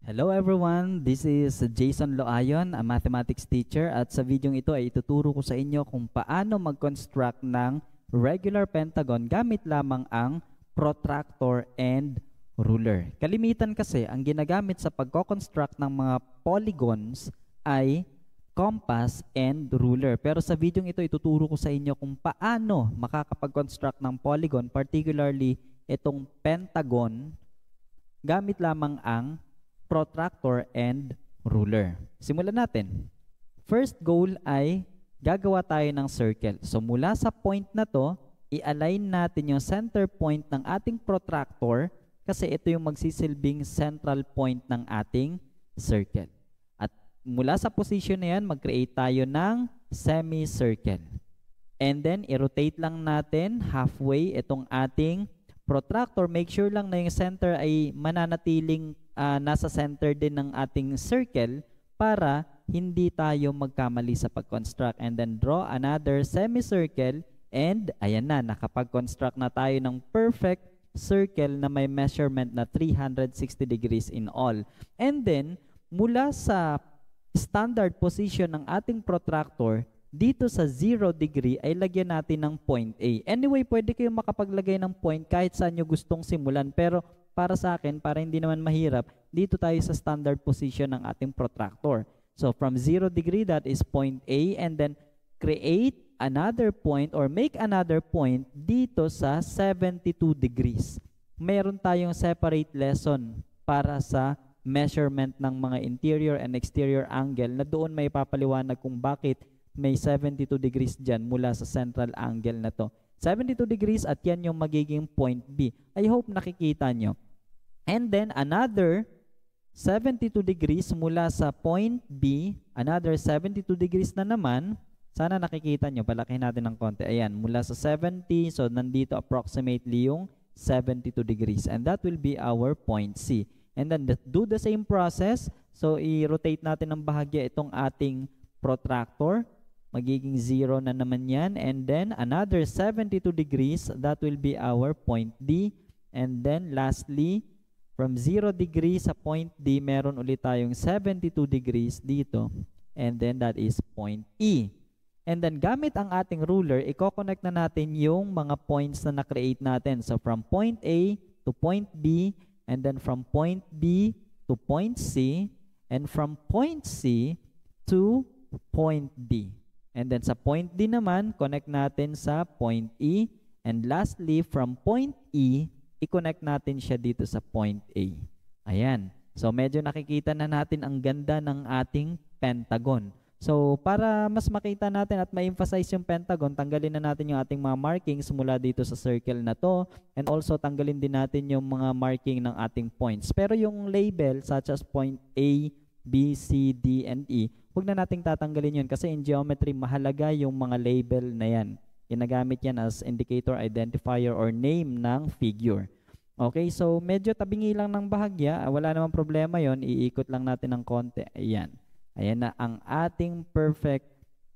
Hello everyone, this is Jason Loayon, a mathematics teacher, at sa video ito ay ituturo ko sa inyo kung paano mag-construct ng regular pentagon gamit lamang ang protractor and ruler. Kalimitan kasi ang ginagamit sa pagko-construct ng mga polygons ay compass and ruler. Pero sa video ito ituturo ko sa inyo kung paano makakapag-construct ng polygon, particularly itong pentagon, gamit lamang ang protractor and ruler. Simulan natin. First goal ay gagawa tayo ng circle. So mula sa point na to, i-align natin yung center point ng ating protractor kasi ito yung magsisilbing central point ng ating circle. At mula sa position na yan, mag-create tayo ng semicircle. And then, i-rotate lang natin halfway itong ating protractor. Make sure lang na yung center ay mananatiling nasa center din ng ating circle para hindi tayo magkamali sa pag-construct. And then draw another semicircle and ayan na, nakapag-construct na tayo ng perfect circle na may measurement na 360 degrees in all. And then, mula sa standard position ng ating protractor, dito sa 0 degree ay lagyan natin ng point A. Anyway, pwede kayong makapaglagay ng point kahit saan nyo gustong simulan. Pero para sa akin, para hindi naman mahirap, dito tayo sa standard position ng ating protractor. So from 0 degree, that is point A, and then create another point or make another point dito sa 72 degrees. Meron tayong separate lesson para sa measurement ng mga interior and exterior angle na doon may papaliwanag kung bakit may 72 degrees dyan mula sa central angle na to. 72 degrees at yan yung magiging point B. I hope nakikita nyo. And then another 72 degrees mula sa point B, another 72 degrees na naman. Sana nakikita nyo, palakihin natin ng konti. Ayan, mula sa 70, so nandito approximately yung 72 degrees. And that will be our point C. And then do the same process. So i-rotate natin ng bahagya itong ating protractor. Magiging 0 na naman yan. And then another 72 degrees, that will be our point D. And then lastly, from 0 degrees sa point D, meron ulit tayong 72 degrees dito. And then that is point E. And then gamit ang ating ruler, i-connect na natin yung mga points na na-create natin. So from point A to point B, and then from point B to point C, and from point C to point D. And then sa point D naman, connect natin sa point E. And lastly, from point E, i-connect natin siya dito sa point A. Ayan. So medyo nakikita na natin ang ganda ng ating pentagon. So para mas makita natin at ma-emphasize yung pentagon, tanggalin na natin yung ating mga markings mula dito sa circle na to. And also tanggalin din natin yung mga marking ng ating points. Pero yung label such as point A, B, C, D, and E, huwag na nating tatanggalin yun kasi in geometry mahalaga yung mga label na yan. Ginagamit yan as indicator, identifier, or name ng figure. Okay, so medyo tabingi lang ng bahagya. Wala namang problema yon. Iikot lang natin ng konti. Ayan. Ayan na ang ating perfect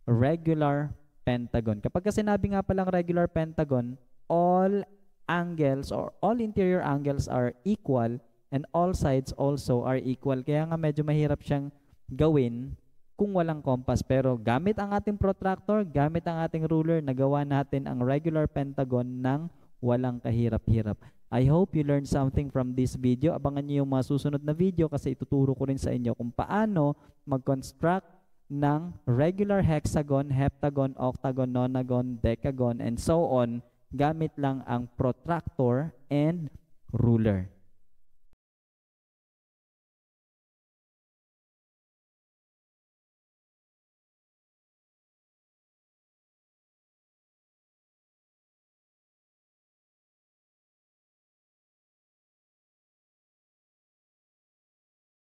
regular pentagon. Kapag sinabi nga palang regular pentagon, all angles or all interior angles are equal and all sides also are equal. Kaya nga medyo mahirap siyang gawin kung walang compass. Pero gamit ang ating protractor, gamit ang ating ruler, nagawa natin ang regular pentagon ng walang kahirap-hirap. I hope you learned something from this video. Abangan niyo yung mga susunod na video kasi ituturo ko rin sa inyo kung paano mag-construct ng regular hexagon, heptagon, octagon, nonagon, decagon, and so on gamit lang ang protractor and ruler.